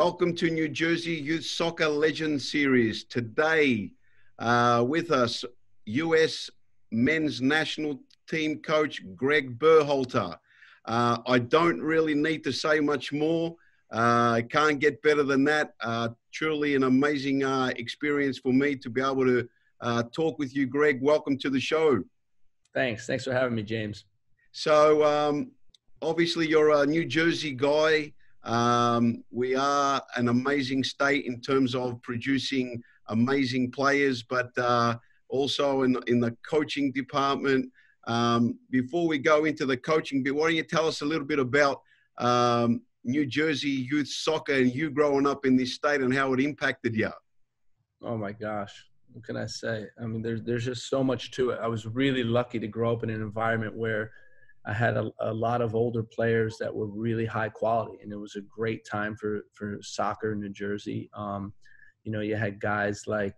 Welcome to New Jersey Youth Soccer Legends Series. Today with us, US Men's National Team Coach Gregg Berhalter. I don't really need to say much more. I can't get better than that. Truly an amazing experience for me to be able to talk with you, Gregg. Welcome to the show. Thanks for having me, James. So obviously you're a New Jersey guy. We are an amazing state in terms of producing amazing players, but also in the coaching department. Before we go into the coaching bit, why don't you tell us a little bit about New Jersey youth soccer and you growing up in this state and how it impacted you? Oh my gosh, what can I say? I mean, there's just so much to it. I was really lucky to grow up in an environment where I had a lot of older players that were really high quality, and it was a great time for soccer in New Jersey. You know, you had guys like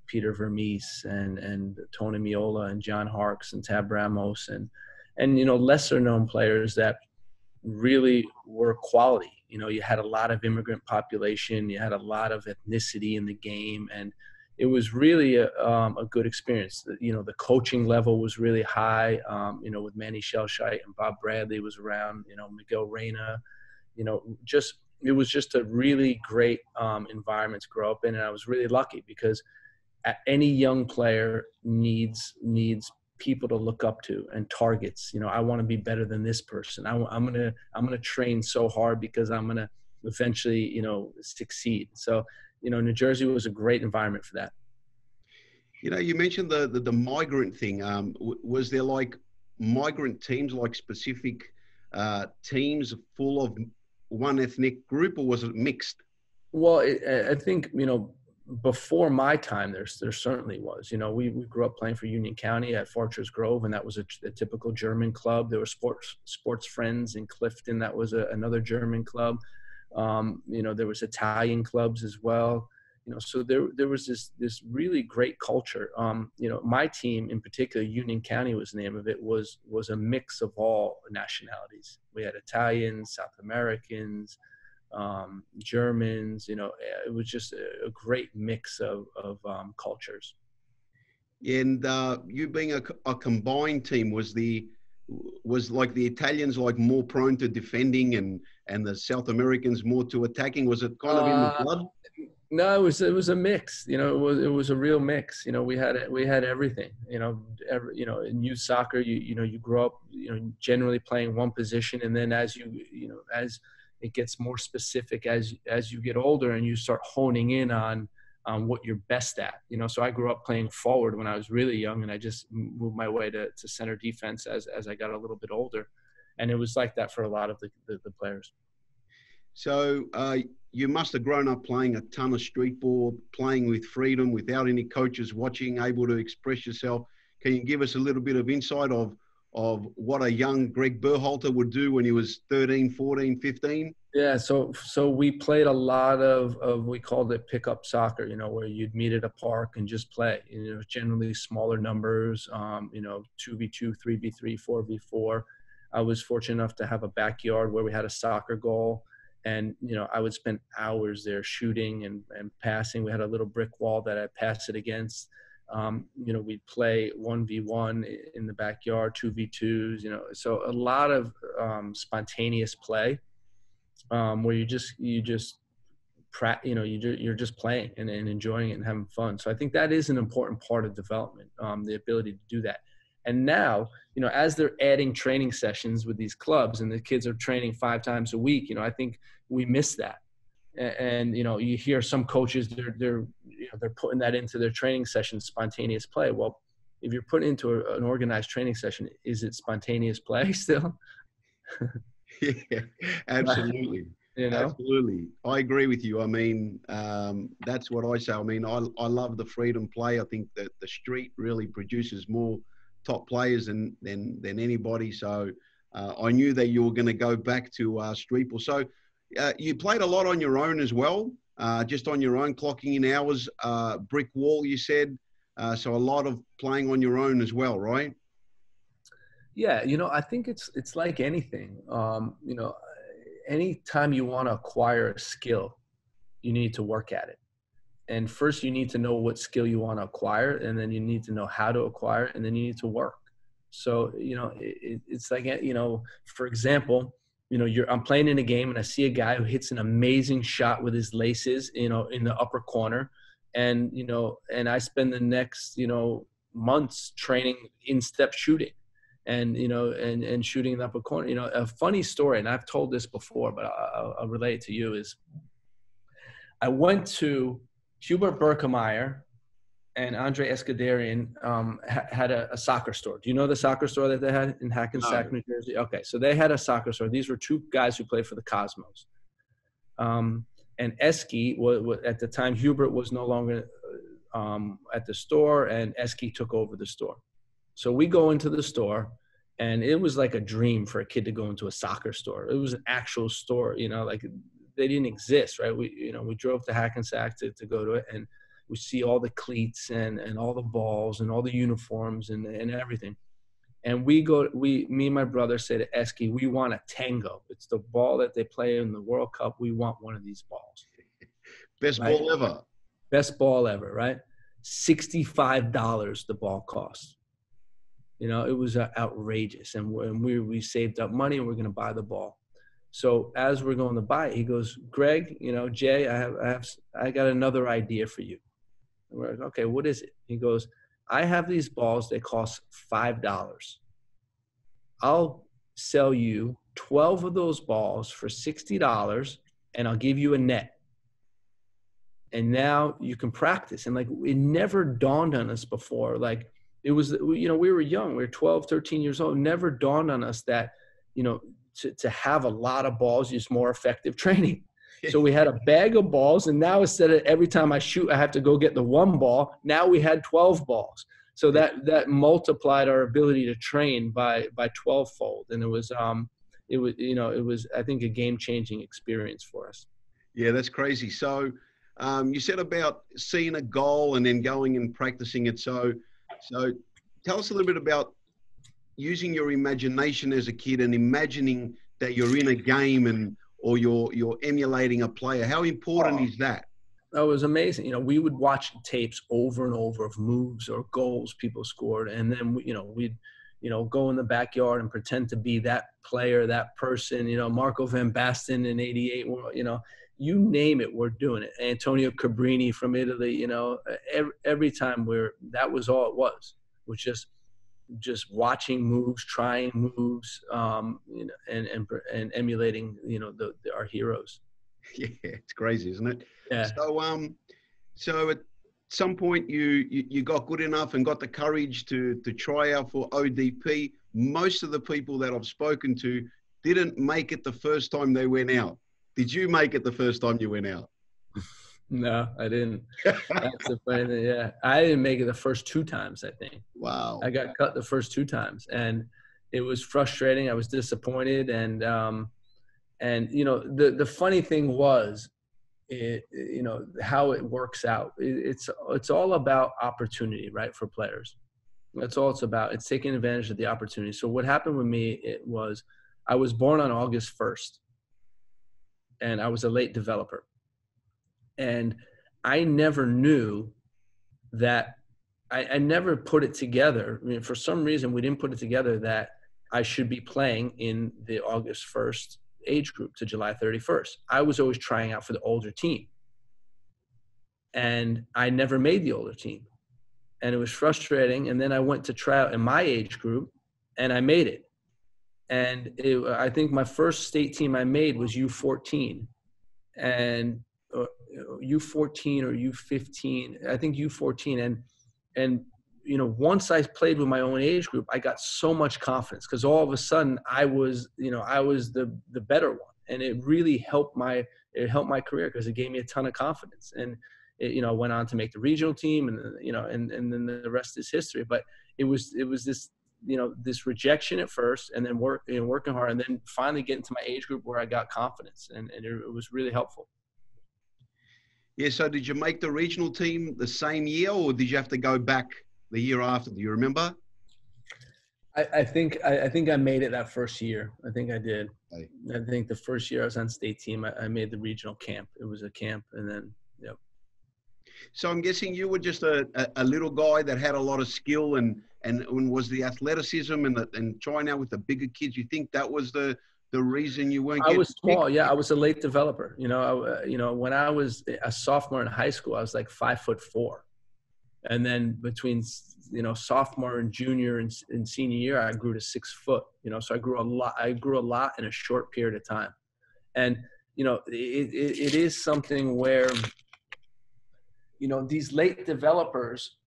Peter Vermees and Tony Meola and John Harkes and Tab Ramos and you know, lesser known players that really were quality. You know, you had a lot of immigrant population, you had a lot of ethnicity in the game, and it was really a good experience. You know, the coaching level was really high, you know, with Manny Shelshite and Bob Bradley was around, you know, Miguel Reyna, you know, it was just a really great environment to grow up in. And I was really lucky because any young player needs people to look up to and targets. You know, I want to be better than this person. I'm gonna train so hard because I'm gonna eventually, you know, succeed. So, you know, New Jersey was a great environment for that. You know, you mentioned the migrant thing. Was there like migrant teams, like specific teams full of one ethnic group, or was it mixed? Well, I think, you know, before my time, there certainly was. You know, we grew up playing for Union County at Fortress Grove, and that was a typical German club. There were sports friends in Clifton. That was another German club. You know, there was Italian clubs as well. You know, so there was this really great culture. You know, my team in particular, Union County was the name of it, was a mix of all nationalities. We had Italians, South Americans, Germans. You know, it was just a great mix of cultures. And you being a combined team, was like the Italians like more prone to defending and the South Americans more to attacking? Was it kind of in the blood? No, it was a mix. You know, it was a real mix. You know, we had everything. You know, in youth soccer, you know, you grow up, you know, generally playing one position, and then as it gets more specific as you get older and you start honing in on what you're best at. You know, so I grew up playing forward when I was really young, and I just moved my way to center defense as I got a little bit older, and it was like that for a lot of the players. So you must have grown up playing a ton of street ball, playing with freedom, without any coaches watching, able to express yourself. Can you give us a little bit of insight of what a young Gregg Berhalter would do when he was 13, 14, 15? Yeah, so we played a lot of we called it pickup soccer, you know, where you'd meet at a park and just play. You know, generally smaller numbers, you know, 2v2, 3v3, 4v4. I was fortunate enough to have a backyard where we had a soccer goal. And, you know, I would spend hours there shooting and passing. We had a little brick wall that I'd pass it against. You know, we'd play 1v1 in the backyard, 2v2s, you know. So a lot of spontaneous play where you're just playing and enjoying it and having fun. So I think that is an important part of development, the ability to do that. And now, you know, as they're adding training sessions with these clubs and the kids are training 5 times a week, you know, I think we miss that. And you know, you hear some coaches, they're putting that into their training sessions, spontaneous play. Well, if you're putting into an organized training session, is it spontaneous play still? Yeah, absolutely. You know? Absolutely. I agree with you. I mean, that's what I say. I mean, I love the freedom play. I think that the street really produces more top players than anybody. So I knew that you were going to go back to street ball. So you played a lot on your own as well, just on your own, clocking in hours, brick wall, you said. So a lot of playing on your own as well, right? Yeah, you know, I think it's like anything. You know, anytime you want to acquire a skill, you need to work at it. And first you need to know what skill you want to acquire, and then you need to know how to acquire it, and then you need to work. So, it's like, for example, I'm playing in a game and I see a guy who hits an amazing shot with his laces, in the upper corner. And, and I spend the next, months training in-step shooting and, and shooting in the upper corner. A funny story, and I've told this before, but I'll relate it to you, is I went to Hubert Berkemeyer and Andre Escuderian had a soccer store. Do you know the soccer store that they had in Hackensack, New Jersey? Okay, so they had a soccer store. These were two guys who played for the Cosmos. And Esky, at the time, Hubert was no longer at the store, and Esky took over the store. So we go into the store, and it was like a dream for a kid to go into a soccer store. It was an actual store, like they didn't exist, right? We drove to Hackensack to go to it, and we see all the cleats and all the balls and all the uniforms and everything. And me and my brother say to Esky, we want a Tango. It's the ball that they play in the World Cup. We want one of these balls. Best right? ball ever. Best ball ever, right? $65 the ball cost. It was outrageous. And we saved up money, and we're going to buy the ball. So as we're going to buy it, he goes, Greg, Jay, I got another idea for you. And we're like, okay, what is it? He goes, I have these balls. They cost $5. I'll sell you 12 of those balls for $60, and I'll give you a net. And now you can practice. And it never dawned on us before. It was, we were young. We were 12, 13 years old. It never dawned on us that, to have a lot of balls is more effective training. So we had a bag of balls, and now instead of every time I shoot, I have to go get the one ball. Now we had 12 balls. So that multiplied our ability to train by 12-fold. And it was, I think, a game-changing experience for us. Yeah, that's crazy. So you said about seeing a goal and then going and practicing it. So tell us a little bit about using your imagination as a kid and imagining that you're in a game or you're emulating a player. How important is that? That was amazing. We would watch tapes over and over of moves or goals people scored. And then, we'd go in the backyard and pretend to be that player, that person, Marco van Basten in 88, you name it, we're doing it. Antonio Cabrini from Italy, every time that was all it was just watching moves, trying moves, and emulating, our heroes. Yeah, it's crazy, isn't it? Yeah. So at some point you got good enough and got the courage to try out for ODP. Most of the people that I've spoken to didn't make it the first time they went out. Did you make it the first time you went out? No, I didn't. That's the funny thing. Yeah, I didn't make it the first 2 times, I think. Wow. I got cut the first 2 times, and it was frustrating. I was disappointed, and the funny thing was, how it works out. It's all about opportunity, right, for players. That's all it's about. It's taking advantage of the opportunity. So what happened with me, I was born on August 1st, and I was a late developer. And I never knew that I never put it together. I mean, for some reason, we didn't put it together that I should be playing in the August 1st age group to July 31st. I was always trying out for the older team. And I never made the older team. And it was frustrating. And then I went to try out in my age group, and I made it. And I think my first state team I made was U14. And U14 or U15, I think U14. And once I played with my own age group, I got so much confidence because all of a sudden I was the better one. And it really helped my career because it gave me a ton of confidence. And I went on to make the regional team, and then the rest is history. But it was this, this rejection at first, and then working hard, and then finally getting to my age group where I got confidence, and it was really helpful. Yeah. So did you make the regional team the same year, or did you have to go back the year after? Do you remember? I think I made it that first year. I think I did. Hey. I think the first year I was on state team, I made the regional camp. It was a camp, and then yep. So I'm guessing you were just a little guy that had a lot of skill and was the athleticism and trying out with the bigger kids. You think that was the reason you weren't I getting was small. picked? Yeah, I was a late developer. When I was a sophomore in high school, I was like 5'4", and then between sophomore and junior and senior year, I grew to 6 foot. So I grew a lot. I grew a lot in a short period of time, and it is something where these late developers,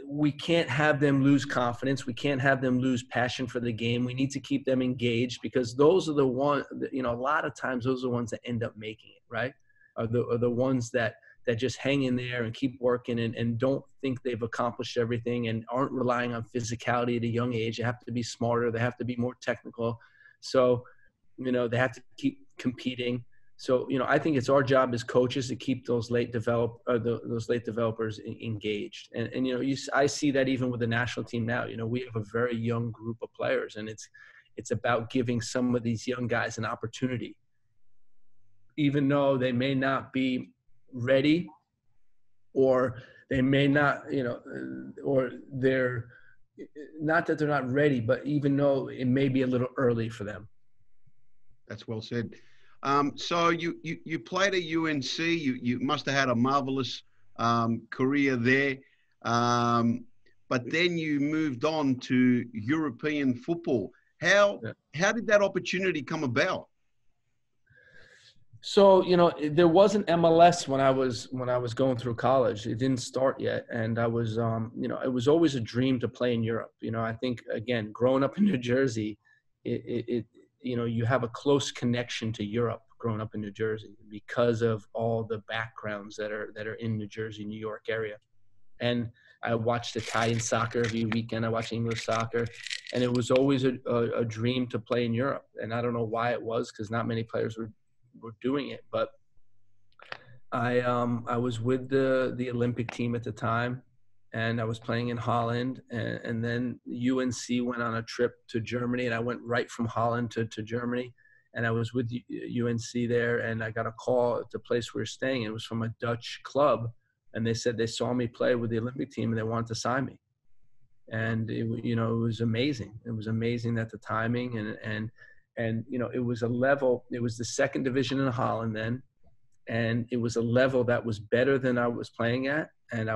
we can't have them lose confidence. We can't have them lose passion for the game. We need to keep them engaged, because those are the ones, a lot of times those are the ones that end up making it, right? Are the ones that just hang in there and keep working and don't think they've accomplished everything and aren't relying on physicality at a young age. They have to be smarter. They have to be more technical. So, they have to keep competing. So, I think it's our job as coaches to keep those late developers engaged. And I see that even with the national team now. We have a very young group of players, and it's about giving some of these young guys an opportunity, even though they may not be ready, or they may not, or they're not that they're not ready, but even though it may be a little early for them. That's well said. So you played at UNC. You must have had a marvelous career there, but then you moved on to European football. How did that opportunity come about? So there was an MLS when I was going through college. It didn't start yet, and I was it was always a dream to play in Europe. I think, again, growing up in New Jersey, you have a close connection to Europe growing up in New Jersey because of all the backgrounds that are in New Jersey, New York area. And I watched Italian soccer every weekend. I watched English soccer, and it was always a dream to play in Europe. And I don't know why it was, because not many players were doing it. But I was with the Olympic team at the time, and I was playing in Holland, and then UNC went on a trip to Germany, and I went right from Holland to Germany, and I was with UNC there, and I got a call at the place we were staying. It was from a Dutch club, and they said they saw me play with the Olympic team and they wanted to sign me. And it was amazing. It was amazing that the timing and it was a level. It was the second division in Holland then, and it was a level that was better than I was playing at, and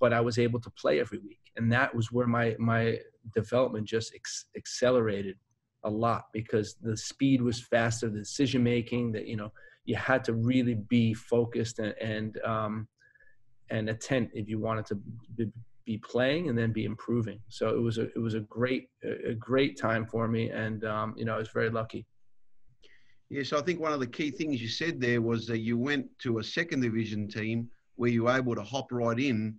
but I was able to play every week, and that was where my development just accelerated a lot, because the speed was faster, the decision making, that you had to really be focused and attent if you wanted to be playing and then be improving. So it was a great time for me, and I was very lucky. Yeah, so I think one of the key things you said there was that you went to a second division team where you were able to hop right in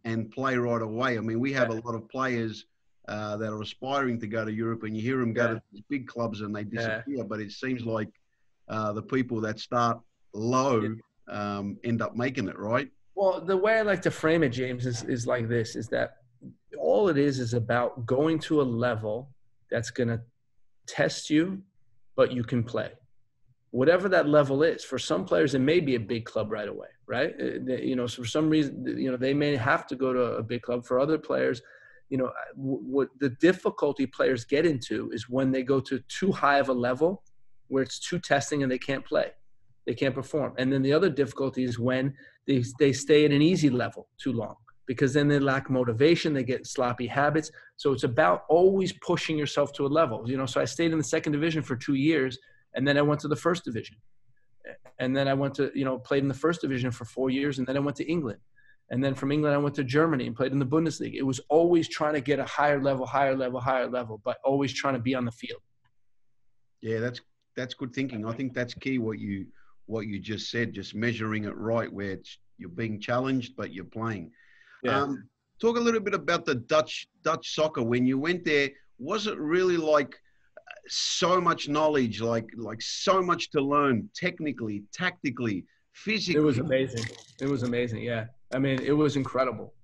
and play right away. I mean, we have a lot of players that are aspiring to go to Europe, and you hear them go to these big clubs and they disappear, but it seems like the people that start low end up making it, right? Well, the way I like to frame it, James, is like this, is that all it is about going to a level that's going to test you, but you can play. Whatever that level is. For some players, it may be a big club right away, right? So for some reason, they may have to go to a big club. For other players, what the difficulty players get into is when they go to too high of a level where it's too testing and they can't play. They can't perform. And then the other difficulty is when they stay at an easy level too long, because then they lack motivation, they get sloppy habits. So it's about always pushing yourself to a level. So I stayed in the second division for 2 years, and then I went to the first division. And then I went to, played in the first division for 4 years, and then I went to England. And then from England, I went to Germany and played in the Bundesliga. It was always trying to get a higher level, but always trying to be on the field. Yeah, that's good thinking. I think that's key, what you just said, just measuring it right, where you're being challenged, but you're playing. Yeah. Talk a little bit about the Dutch soccer. When you went there, was it really like so much knowledge, like so much to learn technically, tactically, physically? It was amazing. Yeah. I mean, it was incredible.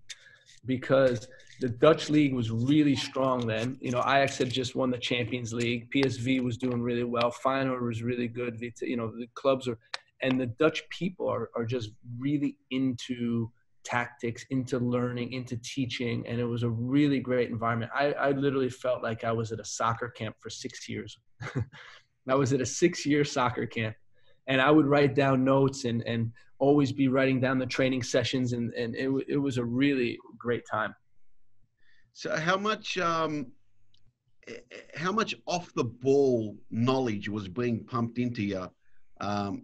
because the Dutch league was really strong then. You know, Ajax had just won the Champions League. PSV was doing really well. Feyenoord was really good. You know, the clubs are, and the Dutch people are just really into tactics, into learning, into teaching. And it was a really great environment. I literally felt like I was at a soccer camp for 6 years. I was at a 6-year soccer camp, and I would write down notes and always be writing down the training sessions. And it was a really great time. So how much off the ball knowledge was being pumped into you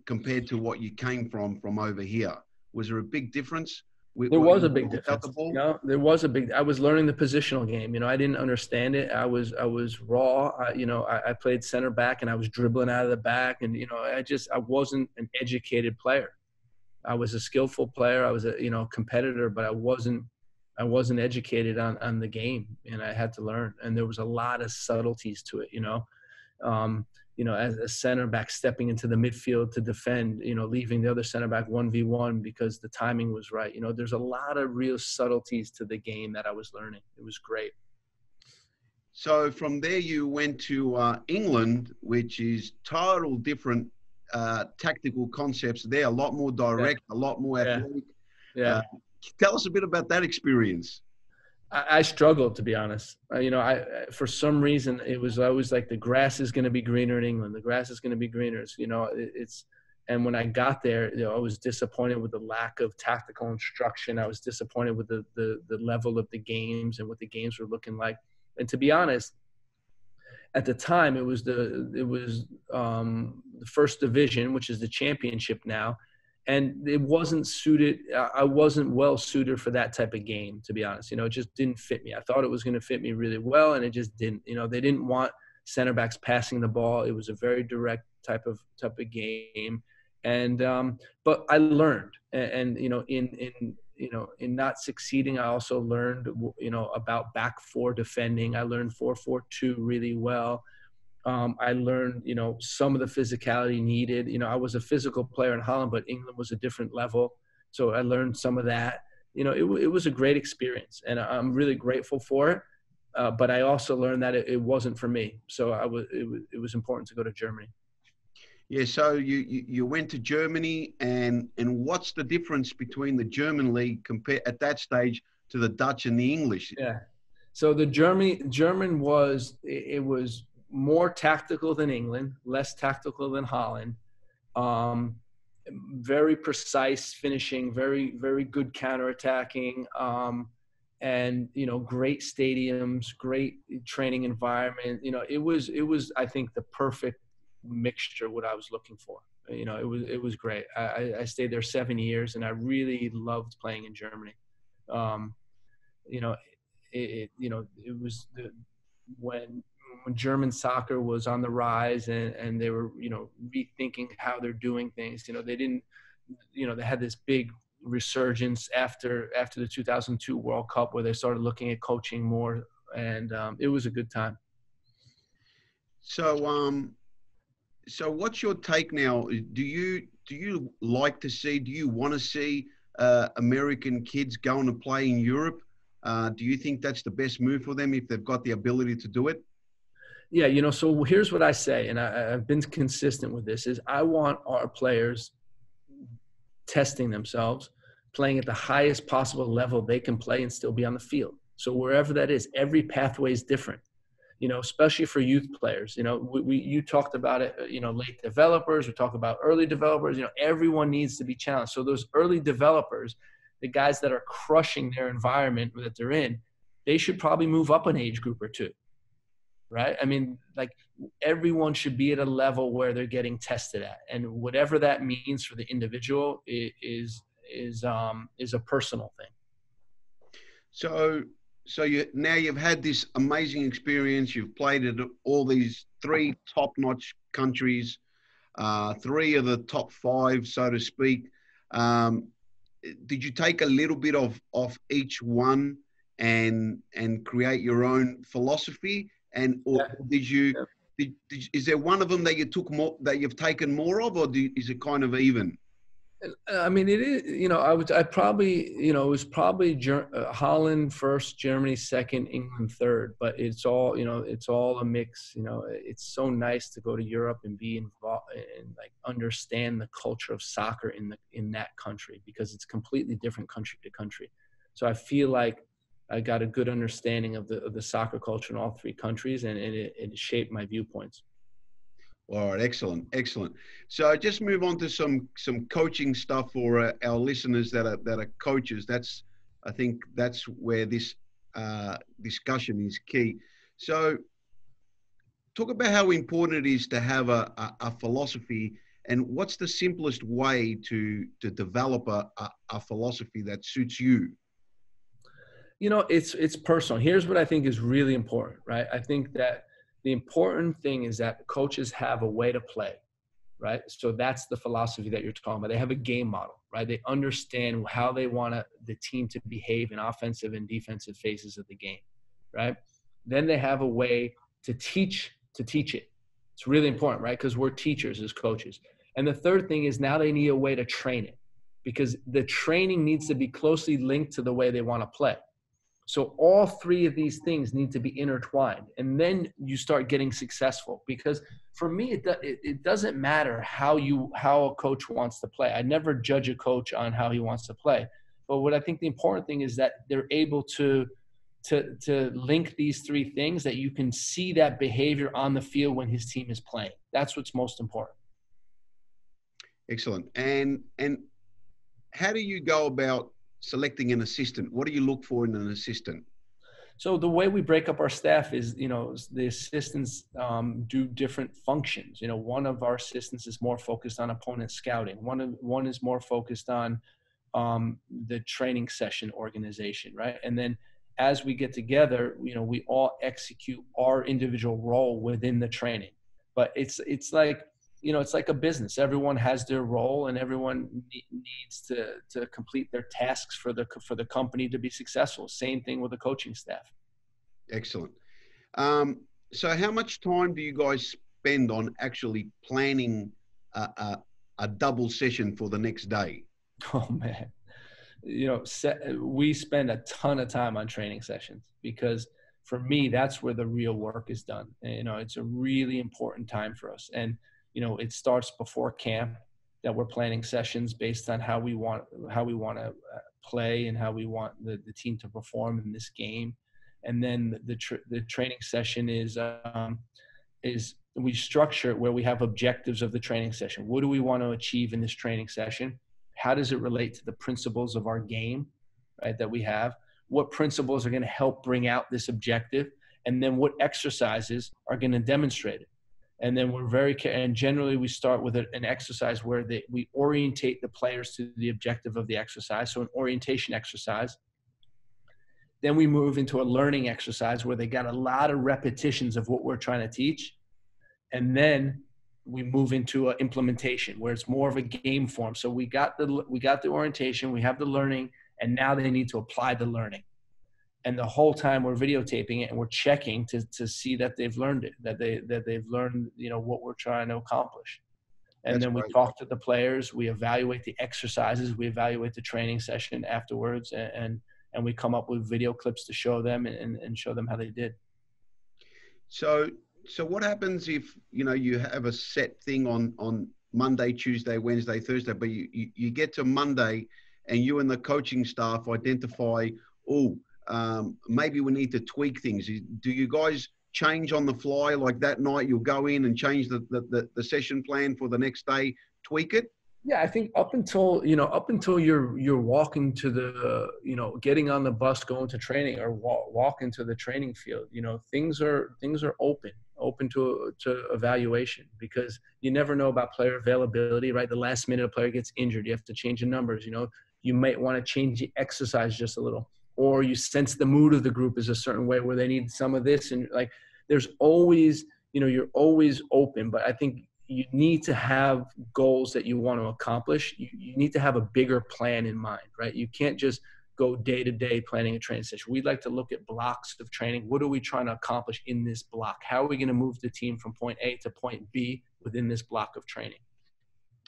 compared to what you came from over here? Was there a big difference? There was a big difference. You know, there was a big. I was learning the positional game. You know, I didn't understand it. I was raw. You know, I played center back and I was dribbling out of the back, and you know, I wasn't an educated player. I was a skillful player. I was a competitor, but I wasn't educated on the game, and I had to learn. And there was a lot of subtleties to it. You know, as a center back stepping into the midfield to defend, you know, leaving the other center back 1v1 because the timing was right. You know, there's a lot of real subtleties to the game that I was learning. It was great. So from there you went to England, which is total different tactical concepts there, a lot more direct, a lot more athletic. Yeah. Tell us a bit about that experience. I struggled, to be honest. You know, for some reason, it was always like the grass is going to be greener in England. The grass is going to be greener. You know, and when I got there, you know, I was disappointed with the lack of tactical instruction. I was disappointed with the level of the games and what the games were looking like. And to be honest, at the time, it was the first division, which is the championship now. And it wasn't suited. I wasn't well suited for that type of game, to be honest. You know, it just didn't fit me. I thought it was going to fit me really well, and it just didn't. You know, they didn't want center backs passing the ball. It was a very direct type of game. And but I learned, and you know, in not succeeding, I also learned, you know, about back four defending. I learned 4-4-2 really well. I learned, you know, some of the physicality needed. You know, I was a physical player in Holland, but England was a different level. So I learned some of that. You know, it was a great experience, and I'm really grateful for it. But I also learned that it wasn't for me. So it was important to go to Germany. Yeah. So you went to Germany, and what's the difference between the German league compared at that stage to the Dutch and the English? Yeah. So the German was more tactical than England, less tactical than Holland. Very precise finishing, very, very good counterattacking, and, you know, great stadiums, great training environment. You know, it was, I think, the perfect mixture, what I was looking for. You know, it was great. I stayed there 7 years, and I really loved playing in Germany. You know, it was when German soccer was on the rise, and they were, you know, rethinking how they're doing things. You know, they didn't, you know, they had this big resurgence after the 2002 World Cup, where they started looking at coaching more, and it was a good time. So what's your take now? Do you like to see? Do you want to see American kids going to play in Europe? Do you think that's the best move for them if they've got the ability to do it? Yeah, you know, so here's what I say, and I've been consistent with this, is I want our players testing themselves, playing at the highest possible level they can play and still be on the field. So wherever that is, every pathway is different, you know, especially for youth players. You know, you talked about it, you know, late developers, we talk about early developers. You know, everyone needs to be challenged. So those early developers, the guys that are crushing their environment that they're in, they should probably move up an age group or two. Right? I mean, like, everyone should be at a level where they're getting tested at, and whatever that means for the individual is a personal thing. So you've had this amazing experience. You've played at all these 3 top-notch countries, 3 of the top 5, so to speak. Did you take a little bit of each one and create your own philosophy? Is there one of them that you took more, that you've taken more of, or is it kind of even? I mean, it is, I probably, it was probably Holland first, Germany second, England third, but it's all, it's all a mix. It's so nice to go to Europe and be involved and like understand the culture of soccer in that country, because it's completely different country to country. So I feel like I got a good understanding of the soccer culture in all three countries, and it shaped my viewpoints. All right, excellent, excellent. So just move on to some coaching stuff for our listeners that are coaches. I think that's where this discussion is key. So talk about how important it is to have a philosophy, and what's the simplest way to develop a philosophy that suits you. It's personal. Here's what I think is really important, right? I think that the important thing is that coaches have a way to play, right? So that's the philosophy that you're talking about. They have a game model, right? They understand how they want the team to behave in offensive and defensive phases of the game, right? Then they have a way to teach it. It's really important, right? Because we're teachers as coaches. And the third thing is now they need a way to train it, because the training needs to be closely linked to the way they want to play. So all three of these things need to be intertwined, and then you start getting successful. Because for me, it doesn't matter how a coach wants to play. I never judge a coach on how he wants to play. But what I think the important thing is that they're able to link these three things, that you can see that behavior on the field when his team is playing. That's what's most important. Excellent. And how do you go about selecting an assistant? What do you look for in an assistant? So the way we break up our staff is, the assistants do different functions. One of our assistants is more focused on opponent scouting. One is more focused on the training session organization, right? And then as we get together, we all execute our individual role within the training. But it's like, it's like a business. Everyone has their role, and everyone needs to complete their tasks for the company to be successful. Same thing with the coaching staff. Excellent. So how much time do you guys spend on actually planning a double session for the next day? Oh man, we spend a ton of time on training sessions, because for me, that's where the real work is done. And, it's a really important time for us. And it starts before camp, that we're planning sessions based on how we want to play and how we want the team to perform in this game. And then the training session is we structure it where we have objectives of the training session. What do we want to achieve in this training session? How does it relate to the principles of our game, right, that we have? What principles are going to help bring out this objective? And then what exercises are going to demonstrate it? And then and generally we start with an exercise where we orientate the players to the objective of the exercise. So an orientation exercise. Then we move into a learning exercise where they got a lot of repetitions of what we're trying to teach. And then we move into an implementation where it's more of a game form. So we got the orientation, we have the learning, and now they need to apply the learning. And the whole time we're videotaping it, and we're checking to see that they've learned it, that they've learned, what we're trying to accomplish. And That's then we talk to the players, we evaluate the exercises, we evaluate the training session afterwards, and we come up with video clips to show them and show them how they did. So what happens if, you have a set thing on Monday, Tuesday, Wednesday, Thursday, but you get to Monday and you and the coaching staff identify, maybe we need to tweak things. Do you guys change on the fly, like that night you'll go in and change the session plan for the next day, tweak it? Yeah, I think up until you're walking to the, getting on the bus, going to training, or walking to the training field, things are open to evaluation, because you never know about player availability, right? The last minute a player gets injured, you have to change the numbers, you might want to change the exercise just a little, or you sense the mood of the group is a certain way where they need some of this. And like, there's always, you're always open, but I think you need to have goals that you want to accomplish. You need to have a bigger plan in mind, right? You can't just go day to day planning a training session. We'd like to look at blocks of training. What are we trying to accomplish in this block? How are we going to move the team from point A to point B within this block of training?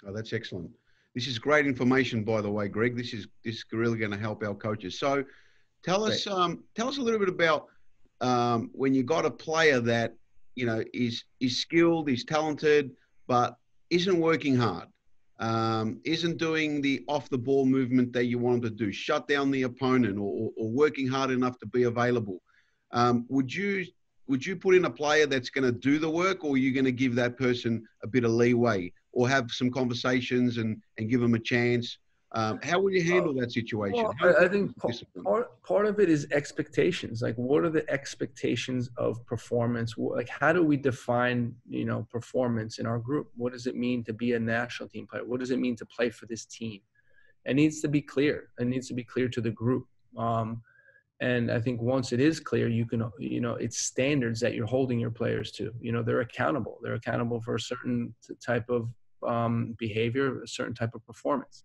Oh, that's excellent. This is great information, by the way, Greg. This is really going to help our coaches. So tell us a little bit about when you got a player that, you know, is skilled, is talented, but isn't working hard, isn't doing the off the ball movement that you want them to do, shut down the opponent, or working hard enough to be available. Would you put in a player that's going to do the work, or are you going to give that person a bit of leeway, or have some conversations and give them a chance? How would you handle that situation? Well, I think part of it is expectations. Like, what are the expectations of performance? Like, how do we define, you know, performance in our group? What does it mean to be a national team player? What does it mean to play for this team? It needs to be clear. It needs to be clear to the group. And I think once it is clear, you can, you know, it's standards that you're holding your players to. You know, they're accountable. They're accountable for a certain type of behavior, a certain type of performance.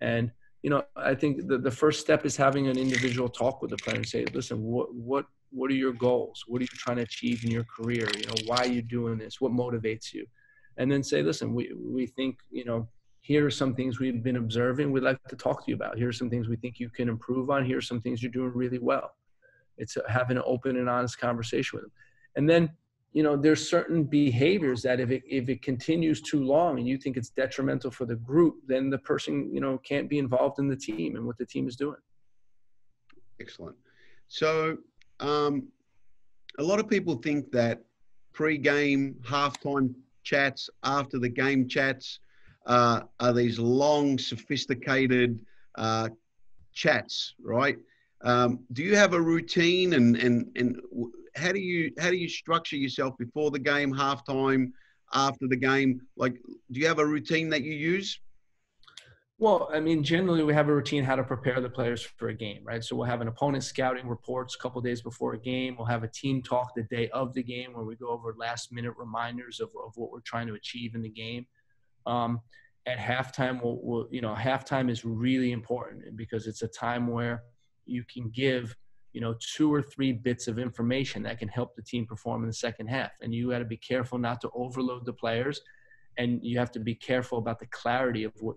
And, you know, I think the first step is having an individual talk with the player and say, listen, what are your goals? What are you trying to achieve in your career? You know, why are you doing this? What motivates you? And then say, listen, we think, you know, here are some things we've been observing we'd like to talk to you about. Here are some things we think you can improve on. Here are some things you're doing really well. It's having an open and honest conversation with them. And then, you know, there's certain behaviors that if it continues too long and you think it's detrimental for the group, then the person, you know, can't be involved in the team and what the team is doing. Excellent. So a lot of people think that pre-game, halftime chats, after the game chats, are these long, sophisticated chats, right? Do you have a routine, and how do you structure yourself before the game, halftime, after the game? Like, do you have a routine that you use? Well, I mean, generally we have a routine how to prepare the players for a game, right? So we'll have an opponent scouting reports a couple of days before a game. We'll have a team talk the day of the game where we go over last minute reminders of what we're trying to achieve in the game. At halftime, you know, halftime is really important because it's a time where you can give, you know, 2 or 3 bits of information that can help the team perform in the second half. And you got to be careful not to overload the players, and you have to be careful about the clarity of what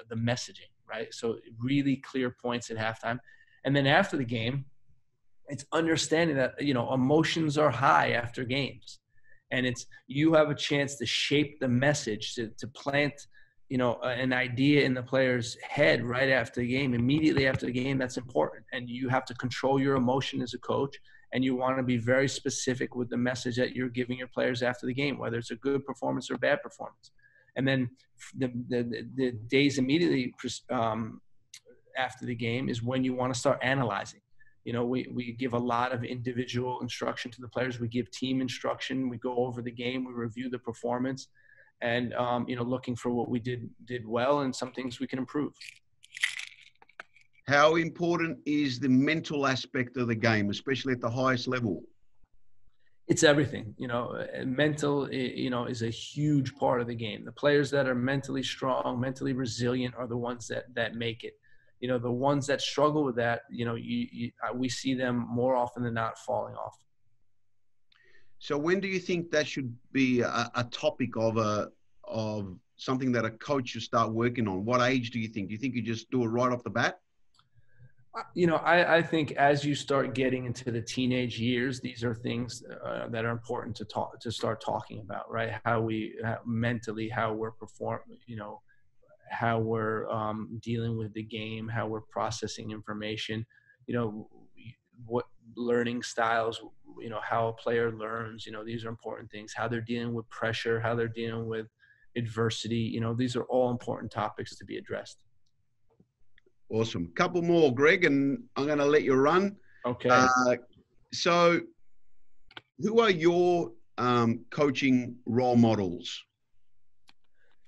the messaging, right? So really clear points at halftime. And then after the game, it's understanding that, you know, emotions are high after games. And you have a chance to shape the message, to plant, you know, an idea in the player's head right after the game, immediately after the game. That's important. And you have to control your emotion as a coach. And you want to be very specific with the message that you're giving your players after the game, whether it's a good performance or bad performance. And then the days immediately after the game is when you want to start analyzing. You know, we give a lot of individual instruction to the players. We give team instruction. We go over the game. We review the performance, and you know, looking for what we did well and some things we can improve. How important is the mental aspect of the game, especially at the highest level? It's everything. You know, mental, you know, is a huge part of the game. The players that are mentally strong, mentally resilient are the ones that make it. You know, the ones that struggle with that, you know, we see them more often than not falling off. So when do you think that should be a topic of something that a coach should start working on? What age do you think? Do you think you just do it right off the bat? You know, I think as you start getting into the teenage years, these are things that are important to start talking about, right? How mentally, how we're performing, you know, how we're dealing with the game, how we're processing information, you know, what learning styles, you know, how a player learns, you know, these are important things, how they're dealing with pressure, how they're dealing with adversity. You know, these are all important topics to be addressed. Awesome. Couple more, Greg, and I'm going to let you run. Okay. So who are your coaching role models?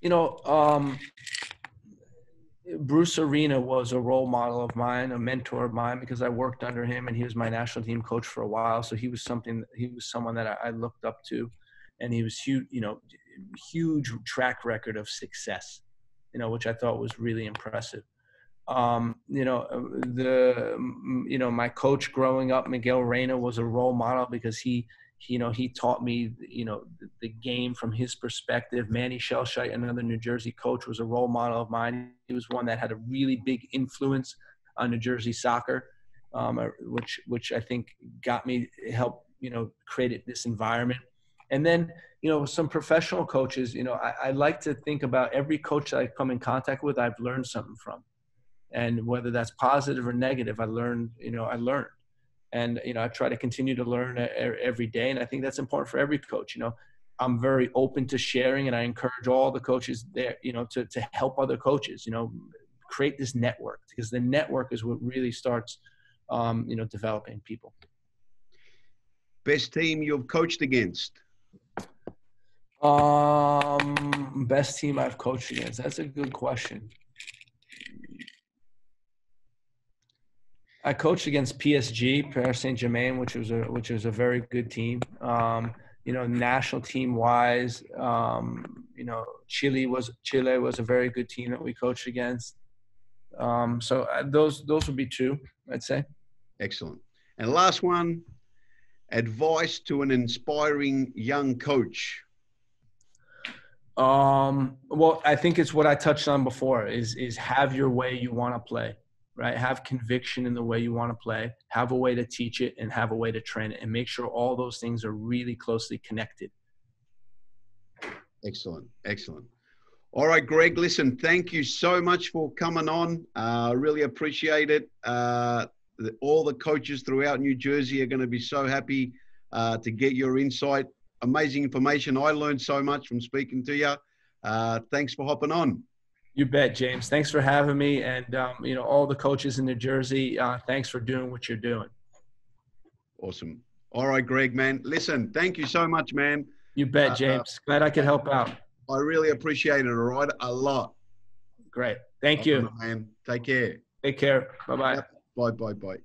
You know, Bruce Arena was a role model of mine, a mentor of mine, because I worked under him and he was my national team coach for a while. So he was someone that I looked up to, and he was huge, you know, huge track record of success, you know, which I thought was really impressive. You know, my coach growing up, Miguel Reyna, was a role model because he he taught me, the game from his perspective. Manny Shellshite, another New Jersey coach, was a role model of mine. He was one that had a really big influence on New Jersey soccer, which I think helped create this environment. And then, some professional coaches, I like to think about every coach that I come in contact with, I've learned something from. And whether that's positive or negative, I learned. And, I try to continue to learn every day. And I think that's important for every coach. I'm very open to sharing, and I encourage all the coaches there, to help other coaches, create this network, because the network is what really starts, developing people. Best team you've coached against? Best team I've coached against. That's a good question. I coached against PSG, Paris Saint-Germain, which was a very good team. National team wise, Chile was a very good team that we coached against. So those would be two, I'd say. Excellent. And last one, advice to an inspiring young coach. Well, I think it's what I touched on before, is have your way you want to play. Right? Have conviction in the way you want to play, have a way to teach it, and have a way to train it, and make sure all those things are really closely connected. Excellent. Excellent. All right, Gregg, listen, thank you so much for coming on. Really appreciate it. All the coaches throughout New Jersey are going to be so happy to get your insight. Amazing information. I learned so much from speaking to you. Thanks for hopping on. You bet, James. Thanks for having me. And, all the coaches in New Jersey, thanks for doing what you're doing. Awesome. All right, Gregg, man. Listen, thank you so much, man. You bet, James. Glad I could help out. I really appreciate it, all right? A lot. Great. Thank you. Man. Take care. Take care. Bye-bye. Yep. Bye.